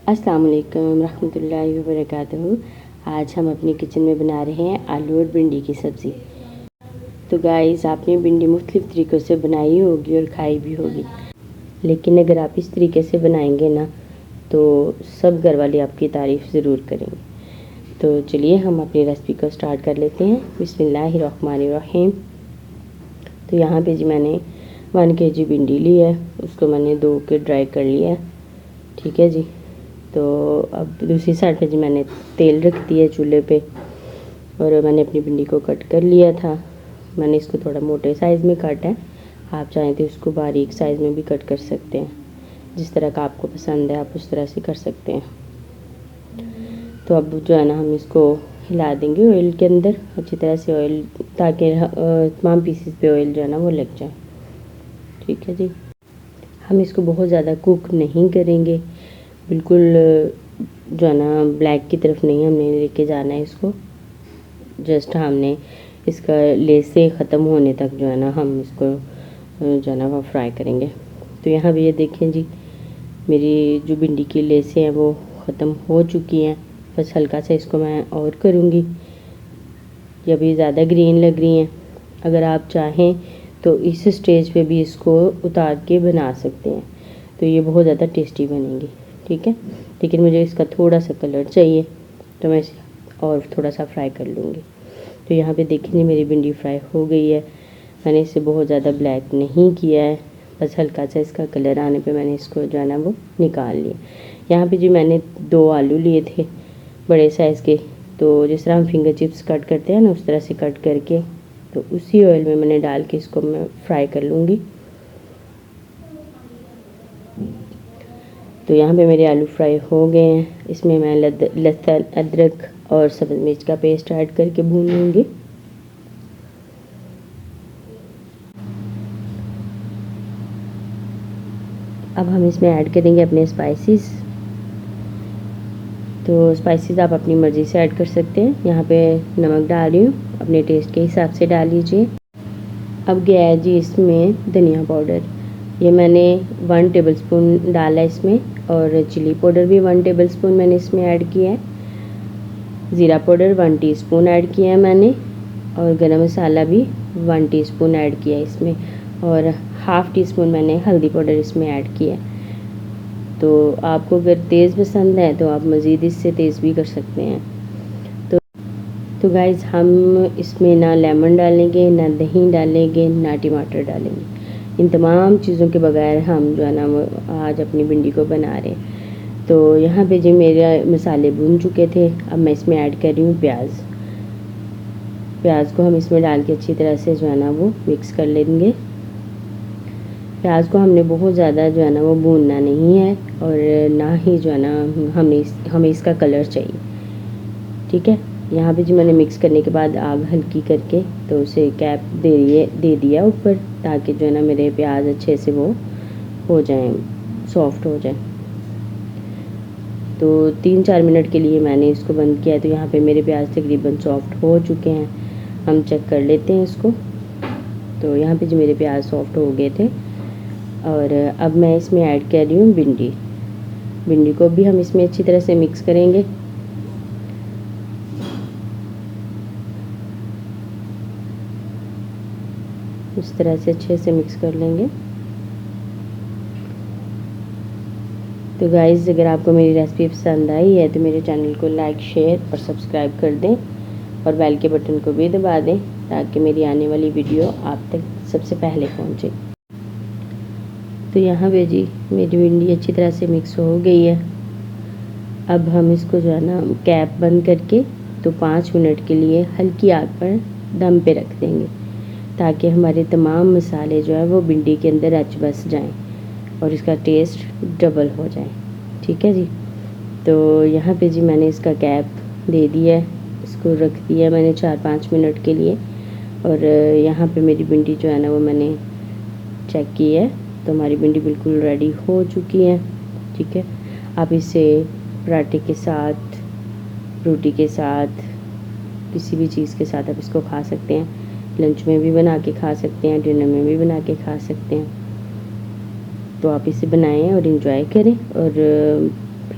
अस्सलाम वालेकुम रहमतुल्लाहि व बरकातहू। आज हम अपनी किचन में बना रहे हैं आलू और भिंडी की सब्ज़ी। तो गाइस, आपने भिंडी मुख्तलिफ़ तरीक़ों से बनाई होगी और खाई भी होगी, लेकिन अगर आप इस तरीके से बनाएंगे ना तो सब घर वाले आपकी तारीफ़ ज़रूर करेंगे। तो चलिए हम अपनी रेसिपी को स्टार्ट कर लेते हैं। बिस्मिल्लाहिर्रहमानिर्रहीम। तो यहाँ पे जी मैंने 1 kg भिंडी ली है, उसको मैंने धो के ड्राई कर लिया है। ठीक है जी। तो अब दूसरी साइड पे जी मैंने तेल रख दिया चूल्हे पे और मैंने अपनी भिंडी को कट कर लिया था। मैंने इसको थोड़ा मोटे साइज़ में काटा है, आप चाहें तो इसको बारीक साइज़ में भी कट कर सकते हैं। जिस तरह का आपको पसंद है आप उस तरह से कर सकते हैं। तो अब जो है ना हम इसको हिला देंगे ऑयल के अंदर अच्छी तरह से, ऑयल ताकि तमाम पीसेस पे ऑयल जो है ना वो लग जाए। ठीक है जी। हम इसको बहुत ज़्यादा कुक नहीं करेंगे, बिल्कुल जो है ना ब्लैक की तरफ नहीं हमने लेके जाना है इसको। जस्ट हमने इसका लेसे ख़त्म होने तक जो है ना हम इसको जो है ना वो फ्राई करेंगे। तो यहाँ भी ये देखें जी, मेरी जो भिंडी की लेसें हैं वो ख़त्म हो चुकी हैं। बस हल्का सा इसको मैं और करूँगी, ये अभी ज़्यादा ग्रीन लग रही हैं। अगर आप चाहें तो इस स्टेज पे भी इसको उतार के बना सकते हैं, तो ये बहुत ज़्यादा टेस्टी बनेंगी। ठीक है, लेकिन मुझे इसका थोड़ा सा कलर चाहिए तो मैं इसे और थोड़ा सा फ्राई कर लूँगी। तो यहाँ पे देखिए मेरी भिंडी फ्राई हो गई है। मैंने इसे बहुत ज़्यादा ब्लैक नहीं किया है, बस हल्का सा इसका कलर आने पे मैंने इसको जो है ना वो निकाल लिया। यहाँ पे जी मैंने 2 आलू लिए थे बड़े साइज़ के, तो जिस तरह हम फिंगर चिप्स कट करते हैं ना उस तरह से कट करके, तो उसी ऑयल में मैंने डाल के इसको मैं फ्राई कर लूँगी। तो यहाँ पे मेरे आलू फ्राई हो गए हैं। इसमें मैं लहसुन, अदरक और सब्ज़ मिर्च का पेस्ट ऐड करके भून लूँगी। अब हम इसमें ऐड करेंगे अपने स्पाइसेस। तो स्पाइसेस आप अपनी मर्ज़ी से ऐड कर सकते हैं। यहाँ पे नमक डाल रही हूँ, अपने टेस्ट के हिसाब से डाल लीजिए। अब गया है जी इसमें धनिया पाउडर, ये मैंने 1 टेबलस्पून डाला है इसमें, और चिली पाउडर भी 1 टेबलस्पून मैंने इसमें ऐड किया है। ज़ीरा पाउडर 1 टीस्पून ऐड किया है मैंने, और गरम मसाला भी 1 टीस्पून ऐड किया है इसमें, और ½ टीस्पून मैंने हल्दी पाउडर इसमें ऐड किया है। तो आपको अगर तेज़ पसंद है तो आप मज़ीद इससे तेज़ भी कर सकते हैं। तो गाइज़, हम इसमें ना लेमन डालेंगे, ना दही डालेंगे, ना टमाटर डालेंगे। इन तमाम चीज़ों के बगैर हम जो है ना वो आज अपनी भिंडी को बना रहे हैं। तो यहाँ पे जो मेरे मसाले भून चुके थे, अब मैं इसमें ऐड कर रही हूँ प्याज। प्याज को हम इसमें डाल के अच्छी तरह से जो है ना वो मिक्स कर लेंगे। प्याज को हमने बहुत ज़्यादा जो है ना वो भूनना नहीं है, और ना ही जो है ना हमें इसका कलर चाहिए। ठीक है, यहाँ पे जी मैंने मिक्स करने के बाद आग हल्की करके तो उसे कैप दे दिया ऊपर, ताकि जो है ना मेरे प्याज अच्छे से वो हो जाएं, सॉफ्ट हो जाए। तो 3-4 मिनट के लिए मैंने इसको बंद किया है। तो यहाँ पे मेरे प्याज तकरीबन सॉफ्ट हो चुके हैं, हम चेक कर लेते हैं इसको। तो यहाँ पे जी मेरे प्याज सॉफ्ट हो गए थे, और अब मैं इसमें ऐड कर रही हूँ भिंडी को भी हम इसमें अच्छी तरह से मिक्स करेंगे। इस तरह से अच्छे से मिक्स कर लेंगे। तो गाइज़, अगर आपको मेरी रेसिपी पसंद आई है तो मेरे चैनल को लाइक, शेयर और सब्सक्राइब कर दें, और बेल के बटन को भी दबा दें ताकि मेरी आने वाली वीडियो आप तक सबसे पहले पहुंचे। तो यहाँ पे जी मेरी भिंडी अच्छी तरह से मिक्स हो गई है। अब हम इसको जो है ना कैप बंद करके तो 5 मिनट के लिए हल्की आग पर दम पे रख देंगे, ताकि हमारे तमाम मसाले जो है वो भिंडी के अंदर रच बस जाएं और इसका टेस्ट डबल हो जाए। ठीक है जी। तो यहाँ पे जी मैंने इसका कैप दे दिया है, इसको रख दिया मैंने 4-5 मिनट के लिए, और यहाँ पे मेरी भिंडी जो है ना वो मैंने चेक की है, तो हमारी भिंडी बिल्कुल रेडी हो चुकी है। ठीक है, आप इसे पराठे के साथ, रोटी के साथ, किसी भी चीज़ के साथ आप इसको खा सकते हैं। लंच में भी बना के खा सकते हैं, डिनर में भी बना के खा सकते हैं। तो आप इसे बनाएं और इन्जॉय करें, और